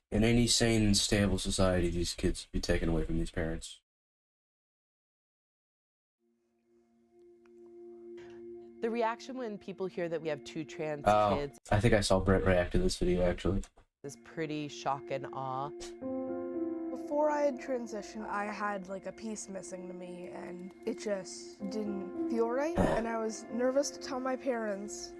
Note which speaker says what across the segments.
Speaker 1: In any sane and stable society, these kids would be taken away from these parents.
Speaker 2: The reaction when people hear that we have 2 trans
Speaker 1: Oh,
Speaker 2: kids
Speaker 1: I think I saw Brett react to this video, actually.
Speaker 2: is pretty shock and awe.
Speaker 3: Before I had transitioned, I had like a piece missing to me, and it just didn't feel right, and I was nervous to tell my parents.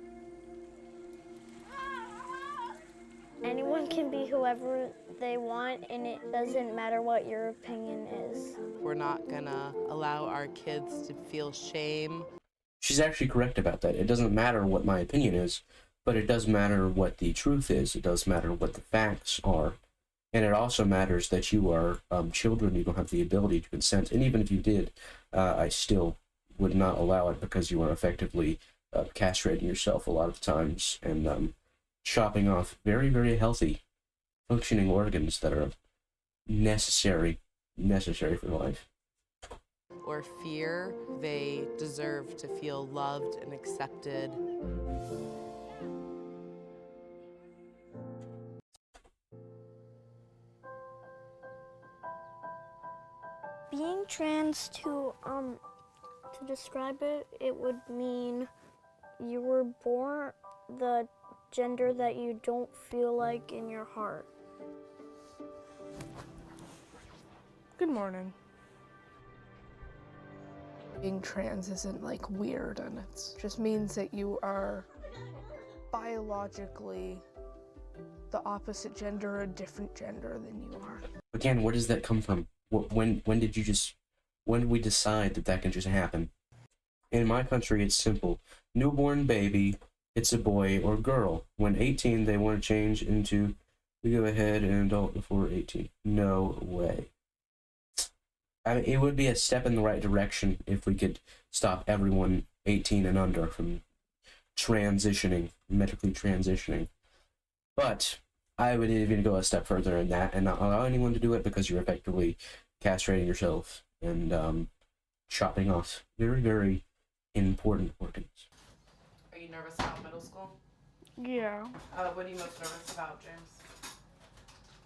Speaker 4: Anyone can be whoever they want, and it doesn't matter what your opinion is.
Speaker 2: We're not gonna allow our kids to feel shame.
Speaker 1: She's actually correct about that. It doesn't matter what my opinion is, but it does matter what the truth is. It does matter what the facts are. And it also matters that you are children. You don't have the ability to consent. And even if you did, I still would not allow it, because you are effectively castrating yourself a lot of times and chopping off very, very healthy, functioning organs that are necessary for life.
Speaker 2: Or fear, they deserve to feel loved and accepted.
Speaker 4: Being trans, to describe it, it would mean you were born the gender that you don't feel like in your heart.
Speaker 3: Good morning. Being trans isn't like weird, and it just means that you are biologically the opposite gender or a different gender than you are.
Speaker 1: Again, where does that come from? When did we decide that that can just happen? In my country, it's simple. Newborn baby, it's a boy or girl. When 18, they want to change into, we go ahead and adult before 18. No way. I mean, it would be a step in the right direction if we could stop everyone 18 and under from medically transitioning. But I would even go a step further in that and not allow anyone to do it, because you're effectively castrating yourself and chopping off very, very important organs.
Speaker 2: Are you nervous about middle school?
Speaker 3: Yeah.
Speaker 2: What are you most nervous about, James?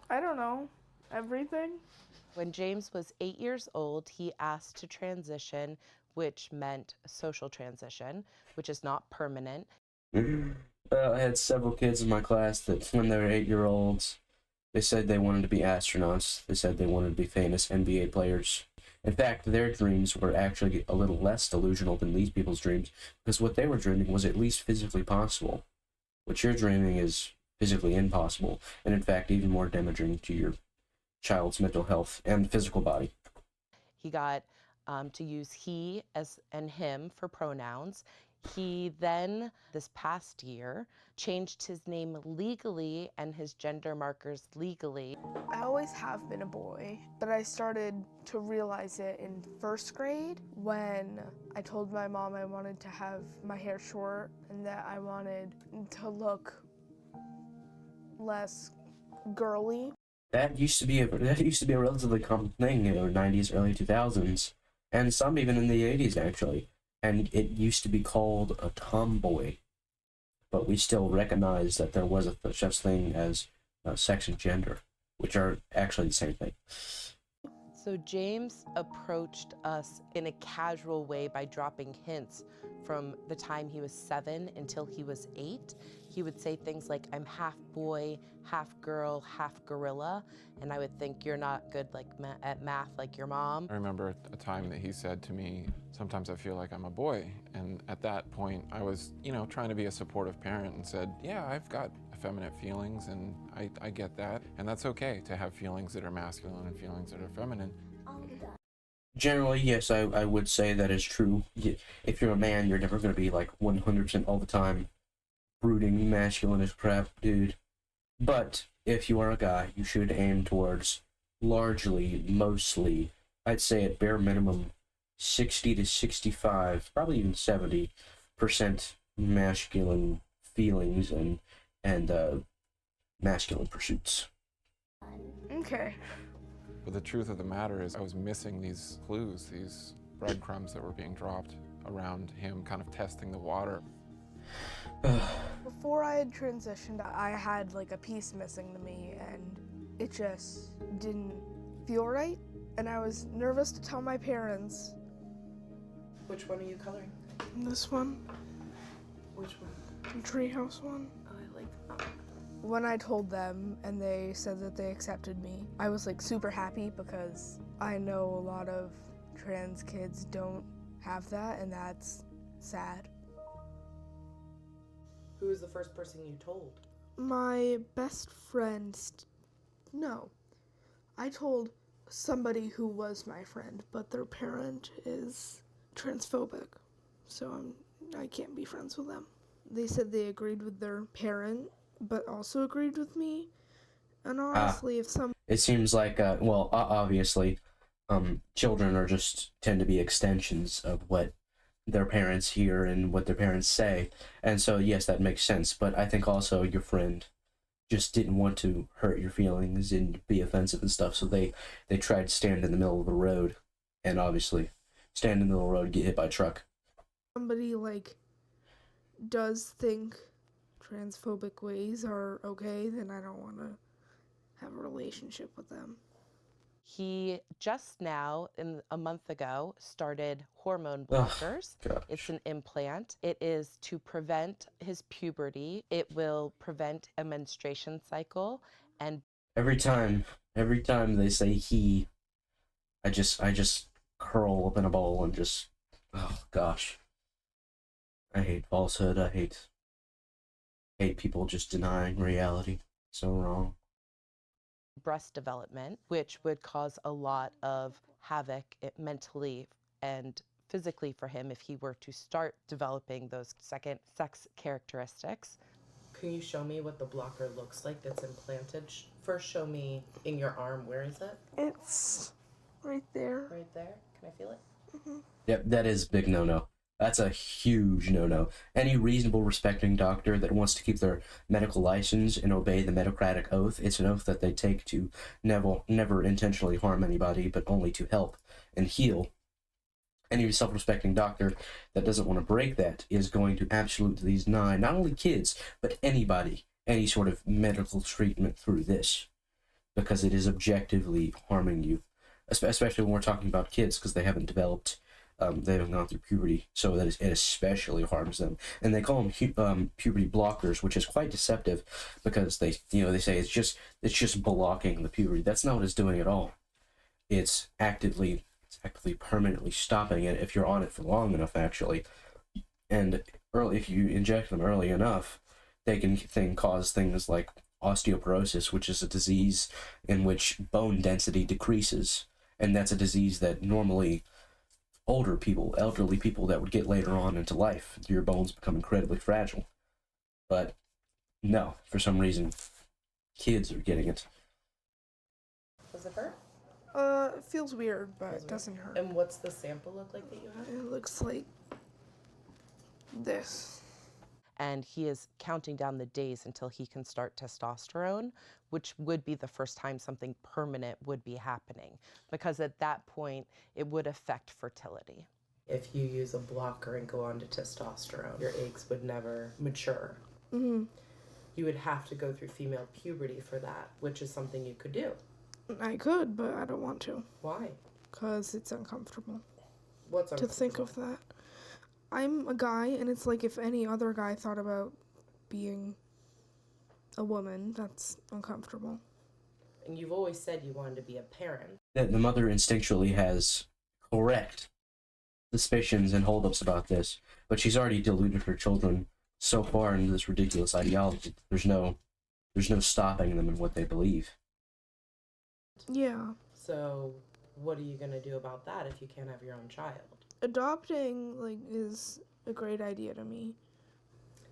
Speaker 3: I don't know. Everything?
Speaker 2: When James was 8 years old, he asked to transition, which meant social transition, which is not permanent.
Speaker 1: I had several kids in my class that when they were 8-year-olds, they said they wanted to be astronauts. They said they wanted to be famous NBA players. In fact, their dreams were actually a little less delusional than these people's dreams, because what they were dreaming was at least physically possible. What you're dreaming is physically impossible, and in fact, even more damaging to your child's mental health and physical body.
Speaker 2: He got to use he and him for pronouns. He then, this past year, changed his name legally and his gender markers legally.
Speaker 3: I always have been a boy, but I started to realize it in first grade when I told my mom I wanted to have my hair short and that I wanted to look less girly.
Speaker 1: That used to be a relatively common thing in the 90s, early 2000s, and some even in the 80s, actually. And it used to be called a tomboy. But we still recognize that there was such thing as sex and gender, which are actually the same thing.
Speaker 2: So James approached us in a casual way by dropping hints from the time he was 7 until he was 8. He would say things like, I'm half boy, half girl, half gorilla. And I would think, you're not good at math like your mom.
Speaker 5: I remember a time that he said to me, sometimes I feel like I'm a boy. And at that point, I was, trying to be a supportive parent and said, yeah, I've got effeminate feelings and I get that. And that's okay to have feelings that are masculine and feelings that are feminine.
Speaker 1: Generally, yes, I would say that is true. If you're a man, you're never going to be like 100% all the time brooding, masculine as crap, dude. But if you are a guy, you should aim towards mostly, I'd say at bare minimum, 60 to 65, probably even 70% masculine feelings and masculine pursuits.
Speaker 3: Okay.
Speaker 5: But the truth of the matter is I was missing these clues, these breadcrumbs that were being dropped around him, kind of testing the water.
Speaker 3: Before I had transitioned, I had like a piece missing to me, and it just didn't feel right, and I was nervous to tell my parents.
Speaker 2: Which one are you coloring?
Speaker 3: This one,
Speaker 2: Which one?
Speaker 3: the treehouse one.
Speaker 2: Oh, I like that.
Speaker 3: When I told them and they said that they accepted me, I was like super happy because I know a lot of trans kids don't have that, and that's sad.
Speaker 2: Who was the first person you told?
Speaker 3: My best friend, no, I told somebody who was my friend, but their parent is transphobic, so I can't be friends with them. They said they agreed with their parent, but also agreed with me. And honestly, if some...
Speaker 1: It seems like, obviously, children tend to be extensions of what their parents hear and what their parents say. And so, yes, that makes sense. But I think also your friend just didn't want to hurt your feelings and be offensive and stuff. So they tried to stand in the middle of the road, and obviously stand in the middle of the road, get hit by a truck.
Speaker 3: Somebody, does think transphobic ways are okay, then I don't want to have a relationship with them.
Speaker 2: He just now, a month ago, started hormone blockers. It's an implant. It is to prevent his puberty. It will prevent a menstruation cycle. And
Speaker 1: Every time they say he, I just curl up in a ball and just, oh gosh. I hate falsehood. I hate people just denying reality. So wrong.
Speaker 2: breast development, which would cause a lot of havoc mentally and physically for him if he were to start developing those second sex characteristics. Can you show me what the blocker looks like that's implanted? First, show me in your arm. Where is it?
Speaker 3: It's right there.
Speaker 2: Right there. Can I feel it?
Speaker 3: Mm-hmm.
Speaker 1: Yep, that is a big no-no. That's a huge no-no. Any reasonable, respecting doctor that wants to keep their medical license and obey the Mettocratic oath, it's an oath that they take to never intentionally harm anybody, but only to help and heal. Any self-respecting doctor that doesn't want to break that is going to absolutely deny not only kids, but anybody, any sort of medical treatment through this, because it is objectively harming you, especially when we're talking about kids, because they haven't developed. They haven't gone through puberty, so that it especially harms them. And they call them puberty blockers, which is quite deceptive, because they say it's just blocking the puberty. That's not what it's doing at all. It's actively permanently stopping it if you're on it for long enough, actually. And if you inject them early enough, they can cause things like osteoporosis, which is a disease in which bone density decreases, and that's a disease that normally elderly people that would get later on into life, your bones become incredibly fragile. But no, for some reason, kids are getting it.
Speaker 2: Does it hurt?
Speaker 3: It feels weird, but it doesn't hurt.
Speaker 2: And what's the sample look like that you have?
Speaker 3: It looks like this.
Speaker 2: And he is counting down the days until he can start testosterone, which would be the first time something permanent would be happening, because at that point it would affect fertility. If you use a blocker and go on to testosterone, your eggs would never mature.
Speaker 3: Mm-hmm.
Speaker 2: You would have to go through female puberty for that, which is something you could do.
Speaker 3: I could, but I don't want to.
Speaker 2: Why?
Speaker 3: Because it's uncomfortable.
Speaker 2: What's uncomfortable?
Speaker 3: To think of that. I'm a guy, and it's like if any other guy thought about being a woman, that's uncomfortable.
Speaker 2: And you've always said you wanted to be a parent.
Speaker 1: The mother instinctually has correct suspicions and holdups about this, but she's already deluded her children so far into this ridiculous ideology. There's no stopping them in what they believe.
Speaker 3: Yeah.
Speaker 2: So what are you going to do about that if you can't have your own child?
Speaker 3: Adopting, is a great idea to me.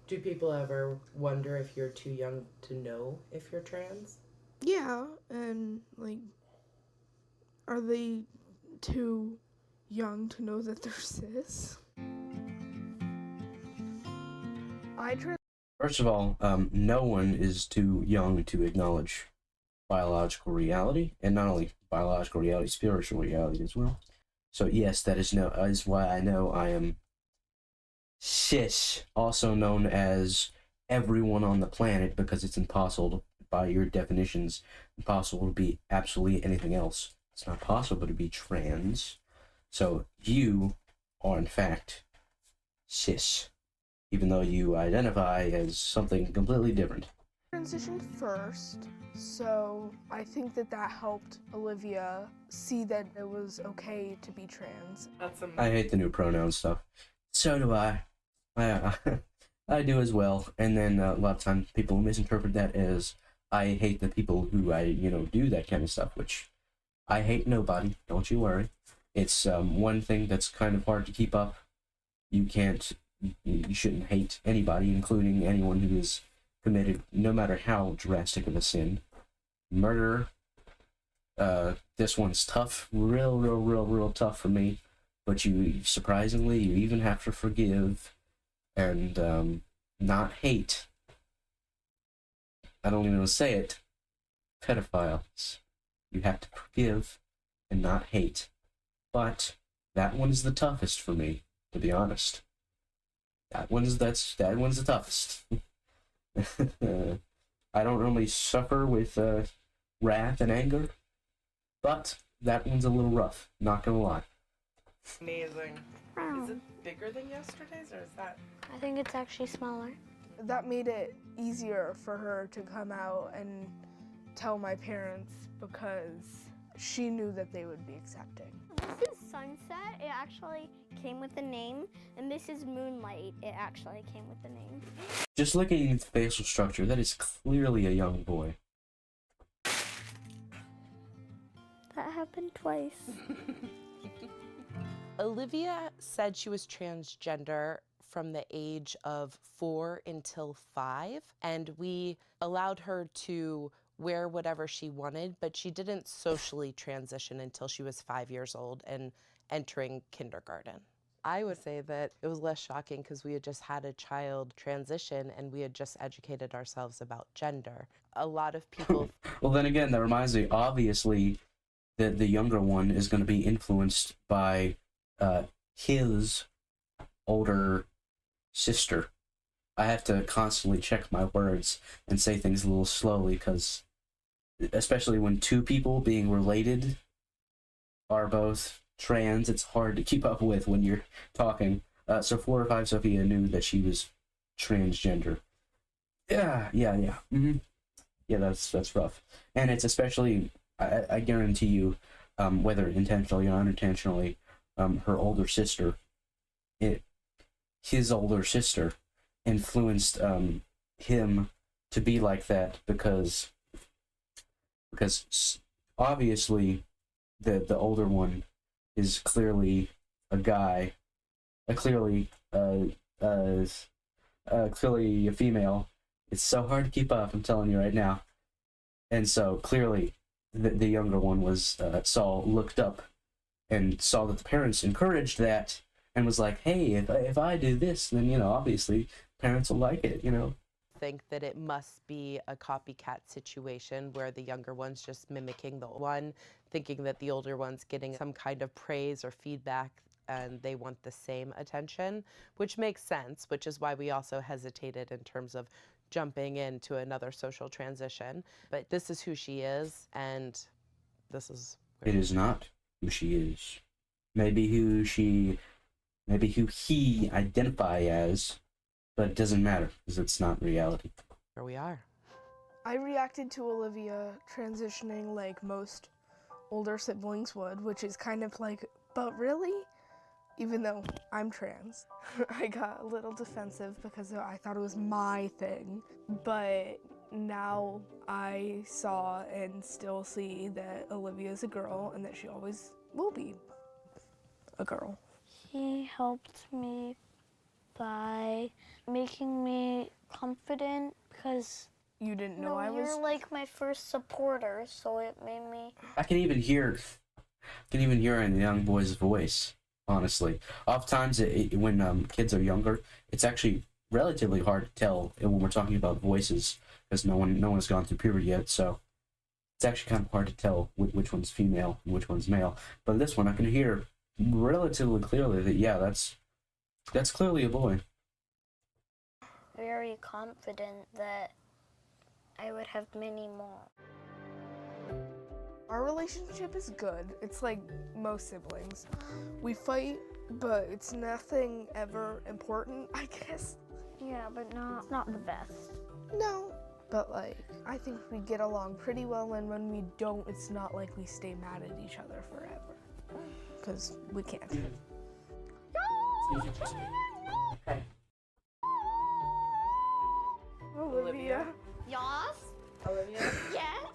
Speaker 2: Do people ever wonder if you're too young to know if you're trans?
Speaker 3: Yeah, and, are they too young to know that they're cis?
Speaker 1: First of all, no one is too young to acknowledge biological reality, and not only biological reality, spiritual reality as well. So yes, that is why I know I am cis, also known as everyone on the planet, because it's impossible by your definitions, impossible to be absolutely anything else. It's not possible to be trans. So you are in fact cis, even though you identify as something completely different.
Speaker 3: Transitioned first, so I think that helped Olivia see that it was okay to be trans.
Speaker 2: That's
Speaker 1: I hate the new pronoun stuff. So do I. I do as well. And then a lot of times people misinterpret that as I hate the people who do that kind of stuff, which I hate nobody. Don't you worry. It's one thing that's kind of hard to keep up. You shouldn't hate anybody, including anyone who is committed, no matter how drastic of a sin. Murder. This one's tough, real tough for me. But you even have to forgive and not hate. I don't even want to say it. Pedophiles. You have to forgive and not hate. But that one's the toughest for me, to be honest. That one's the toughest. I don't normally suffer with wrath and anger, but that one's a little rough, not gonna lie.
Speaker 2: amazing. Is it bigger than yesterday's, or is that?
Speaker 4: I think it's actually smaller.
Speaker 3: That made it easier for her to come out and tell my parents because she knew that they would be accepting.
Speaker 4: This is Sunset. It actually came with a name. And this is Moonlight. It actually came with a name.
Speaker 1: Just looking at the facial structure, that is clearly a young boy.
Speaker 4: That happened twice.
Speaker 2: Olivia said she was transgender from the age of 4 until 5, and we allowed her to wear whatever she wanted, but she didn't socially transition until she was 5 years old and entering kindergarten. I would say that it was less shocking because we had just had a child transition and we had just educated ourselves about gender. A lot of people...
Speaker 1: Well, then again, that reminds me, obviously, the younger one is going to be influenced by his older sister. I have to constantly check my words and say things a little slowly because, especially when two people being related are both trans, it's hard to keep up with when you're talking. So 4 or 5, Sophia knew that she was transgender. Yeah. Mm-hmm. Yeah, that's rough. And it's especially, I guarantee you, whether intentionally or unintentionally, her older sister, his older sister, influenced him to be like that because obviously the older one is clearly a guy, clearly a female. It's so hard to keep up, I'm telling you right now. And so clearly the younger one was looked up and saw that the parents encouraged that and was like, hey, if I do this, then obviously parents will like it,
Speaker 2: think that it must be a copycat situation where the younger one's just mimicking the one, thinking that the older one's getting some kind of praise or feedback and they want the same attention, which makes sense, which is why we also hesitated in terms of jumping into another social transition. But this is who she is, and this is...
Speaker 1: It is not who she is. Maybe who he identify as, but it doesn't matter because it's not reality.
Speaker 2: Here we are.
Speaker 3: I reacted to Olivia transitioning like most older siblings would, which is kind of like, but really? Even though I'm trans. I got a little defensive because I thought it was my thing, but now I saw and still see that Olivia's a girl and that she always will be a girl.
Speaker 4: He helped me by making me confident because
Speaker 3: You didn't know I was...
Speaker 4: you're like my first supporter, so it made me...
Speaker 1: I can even hear in the young boy's voice, honestly. Oftentimes, when kids are younger, it's actually relatively hard to tell when we're talking about voices because no one has gone through puberty yet, so it's actually kind of hard to tell which one's female and which one's male. But this one, I can hear relatively clearly that, yeah, that's clearly a boy.
Speaker 4: very confident that I would have many more.
Speaker 3: Our relationship is good. It's like most siblings. We fight, but it's nothing ever important, I guess.
Speaker 4: Yeah, but not the best.
Speaker 3: No, but like, I think we get along pretty well, and when we don't, it's not like we stay mad at each other forever. Because we can't. Olivia.
Speaker 4: Yes?
Speaker 2: Olivia?
Speaker 4: Yes?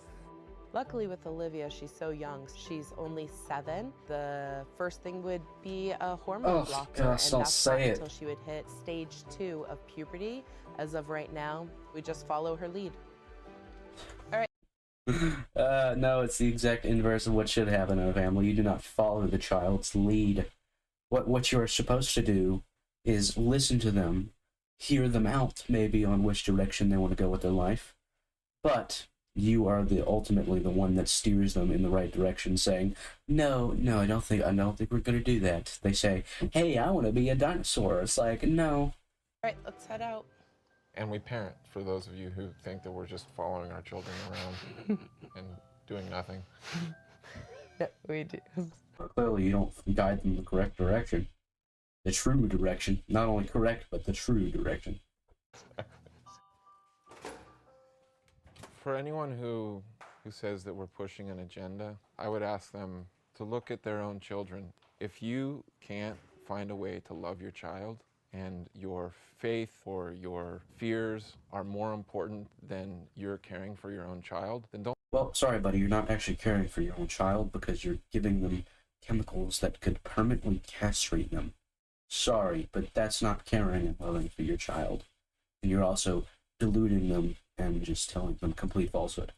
Speaker 2: Luckily with Olivia, she's so young. She's only 7. The first thing would be a hormone blocker, and
Speaker 1: gosh, don't
Speaker 2: that's not
Speaker 1: say it.
Speaker 2: until she would hit stage 2 of puberty. As of right now, we just follow her lead.
Speaker 1: No, it's the exact inverse of what should happen in a family. You do not follow the child's lead. What you are supposed to do is listen to them, hear them out, maybe on which direction they want to go with their life, but you are ultimately the one that steers them in the right direction, saying, no, I don't think we're gonna do that. They say, hey, I want to be a dinosaur. It's like, no.
Speaker 2: All right, let's head out.
Speaker 5: And we parent, for those of you who think that we're just following our children around and doing nothing.
Speaker 2: Yeah, we do.
Speaker 1: Clearly, you don't guide them in the correct direction. The true direction. Not only correct, but the true direction.
Speaker 5: For anyone who says that we're pushing an agenda, I would ask them to look at their own children. If you can't find a way to love your child, and your faith or your fears are more important than you're caring for your own child, then don't.
Speaker 1: Well, sorry, buddy, you're not actually caring for your own child because you're giving them chemicals that could permanently castrate them. Sorry, but that's not caring and loving for your child. And you're also deluding them and just telling them complete falsehood.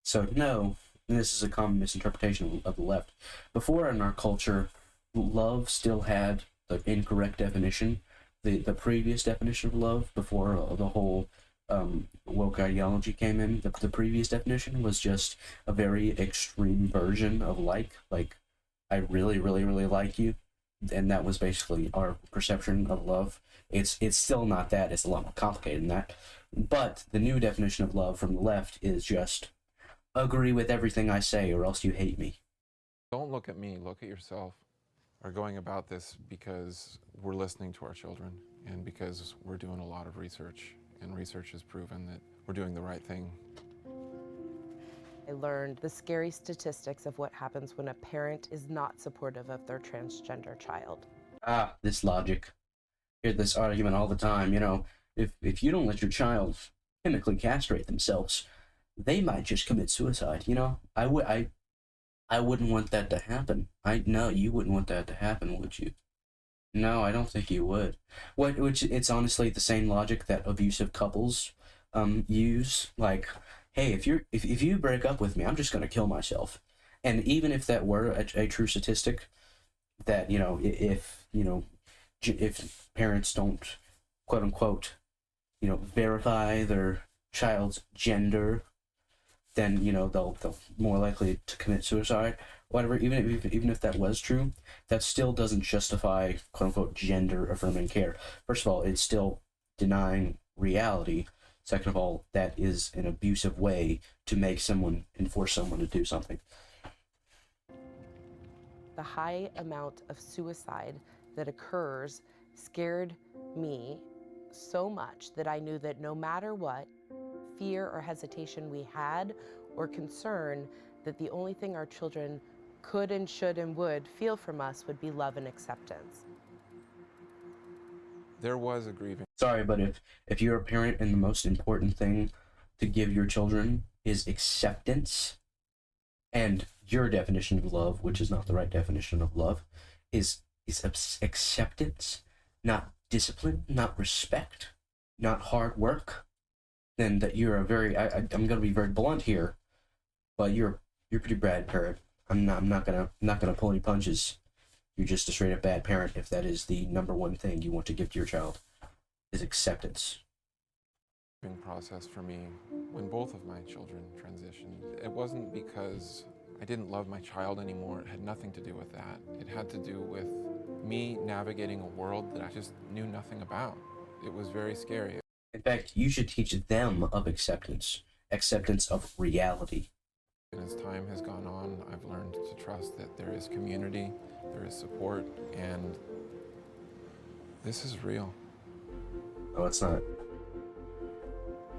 Speaker 1: So, no, this is a common misinterpretation of the left. Before in our culture, love still had the incorrect definition. The previous definition of love, before the whole woke ideology came in, the previous definition was just a very extreme version of like I really, really, really like you. And that was basically our perception of love. It's still not that. It's a lot more complicated than that. But the new definition of love from the left is just agree with everything I say or else you hate me.
Speaker 5: Don't look at me, look at yourself. We're going about this because we're listening to our children and because we're doing a lot of research, and research has proven that we're doing the right thing.
Speaker 2: I learned the scary statistics of what happens when a parent is not supportive of their transgender child.
Speaker 1: This logic. I hear this argument all the time. You know, if you don't let your child chemically castrate themselves, they might just commit suicide. You know, I wouldn't want that to happen. No, you wouldn't want that to happen, would you? No, I don't think you would. Which it's honestly the same logic that abusive couples use. Like, hey, if you break up with me, I'm just gonna kill myself. And even if that were a true statistic, that if parents don't quote unquote verify their child's gender, then they'll more likely to commit suicide. Whatever, even if that was true, that still doesn't justify quote unquote gender affirming care. First of all, it's still denying reality. Second of all, that is an abusive way to make someone and force someone to do something.
Speaker 2: The high amount of suicide that occurs scared me so much that I knew that no matter what fear or hesitation we had or concern, that the only thing our children could and should and would feel from us would be love and acceptance.
Speaker 5: There was a grieving.
Speaker 1: Sorry, but if you're a parent and the most important thing to give your children is acceptance, and your definition of love, which is not the right definition of love, is acceptance, not discipline, not respect, not hard work, then that you're a very I'm going to be very blunt here, but you're a pretty bad parent. I'm not gonna pull any punches. You're just a straight up bad parent if that is the number one thing you want to give to your child, is acceptance.
Speaker 5: Process for me when both of my children transitioned. It wasn't because I didn't love my child anymore. It had nothing to do with that. It had to do with me navigating a world that I just knew nothing about. It was very scary.
Speaker 1: In fact, you should teach them of acceptance acceptance of reality.
Speaker 5: And as time has gone on, I've learned to trust that there is community, there is support, and this is real.
Speaker 1: No, it's not.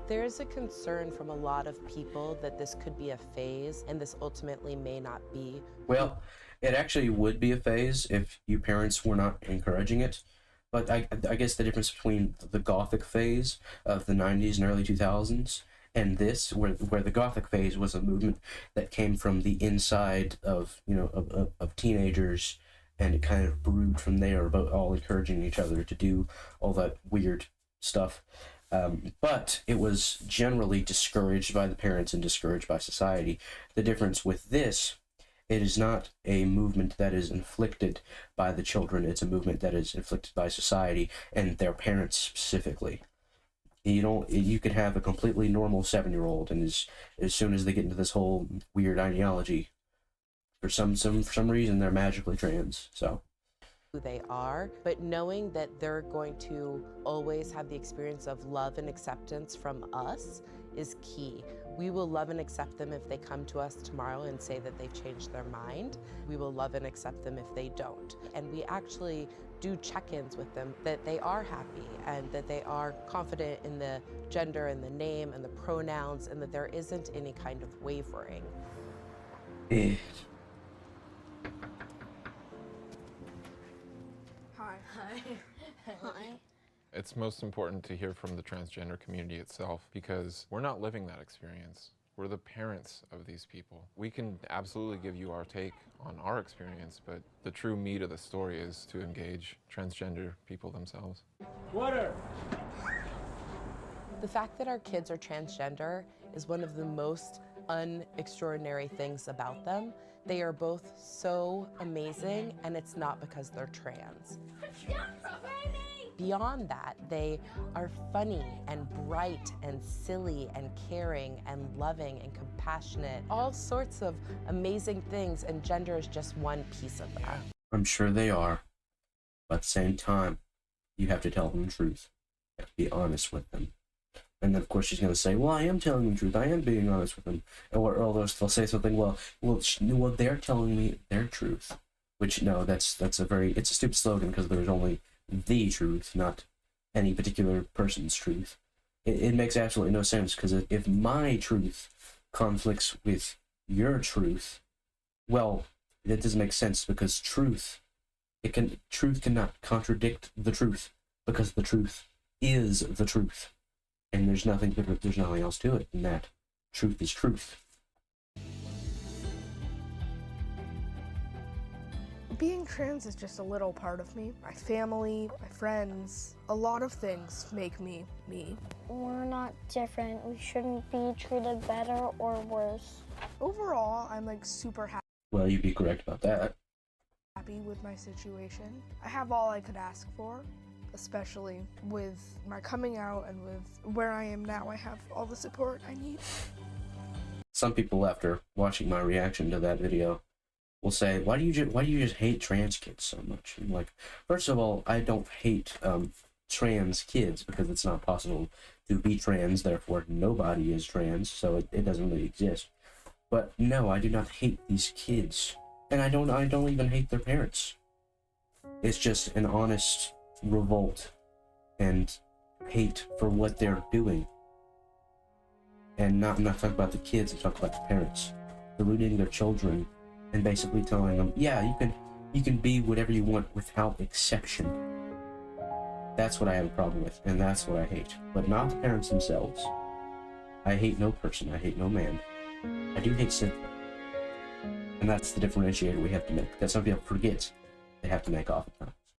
Speaker 2: There is a concern from a lot of people that this could be a phase, and this ultimately may not be.
Speaker 1: Well, it actually would be a phase if you parents were not encouraging it. But I guess the difference between the Gothic phase of the 90s and early 2000s and this, where the Gothic phase was a movement that came from the inside of, of teenagers, and it kind of brewed from there about all encouraging each other to do all that weird stuff. But it was generally discouraged by the parents and discouraged by society. The difference with this, it is not a movement that is inflicted by the children. It's a movement that is inflicted by society and their parents specifically. You could have a completely normal 7-year-old, and as soon as they get into this whole weird ideology, for some reason they're magically trans. So
Speaker 2: Who they are, but knowing that they're going to always have the experience of love and acceptance from us is key. We will love and accept them if they come to us tomorrow and say that they've changed their mind. We will love and accept them if they don't. And we actually do check-ins with them that they are happy and that they are confident in the gender and the name and the pronouns, and that there isn't any kind of wavering.
Speaker 3: Hi.
Speaker 4: Hi.
Speaker 5: It's most important to hear from the transgender community itself, because we're not living that experience. We're the parents of these people. We can absolutely give you our take on our experience, but the true meat of the story is to engage transgender people themselves.
Speaker 6: Water!
Speaker 2: The fact that our kids are transgender is one of the most unextraordinary things about them. They are both so amazing, and it's not because they're trans. Beyond that, they are funny and bright and silly and caring and loving and compassionate, all sorts of amazing things, and gender is just one piece of that.
Speaker 1: I'm sure they are, but at the same time, you have to tell them the truth. You have to be honest with them. And then, of course, she's going to say, well, I am telling them the truth. I am being honest with them. Or they'll say something, well, they're telling me their truth. Which, no, it's a stupid slogan, because there's only the truth, not any particular person's truth. It makes absolutely no sense, because if my truth conflicts with your truth, well, it doesn't make sense, because truth cannot contradict the truth, because the truth is the truth. And there's nothing else to it than that. Truth is truth.
Speaker 3: Being trans is just a little part of me. My family, my friends, a lot of things make me me.
Speaker 4: We're not different. We shouldn't be treated better or worse.
Speaker 3: Overall, I'm super
Speaker 1: Well, you'd be correct about that.
Speaker 3: happy with my situation. I have all I could ask for, especially with my coming out and with where I am now. I have all the support I need.
Speaker 1: Some people, after watching my reaction to that video, will say, why do you just hate trans kids so much? I'm like, first of all, I don't hate trans kids, because it's not possible to be trans, therefore nobody is trans, so it doesn't really exist. But no, I do not hate these kids, and I don't even hate their parents. It's just an honest revolt and hate for what they're doing. And I'm not talking about the kids, I'm talking about the parents deluding their children and basically telling them, yeah, you can be whatever you want without exception. That's what I have a problem with, and that's what I hate. But not the parents themselves. I hate no person, I hate no man. I do hate Cynthia. And that's the differentiator we have to make, that some people forget they have to make all the time.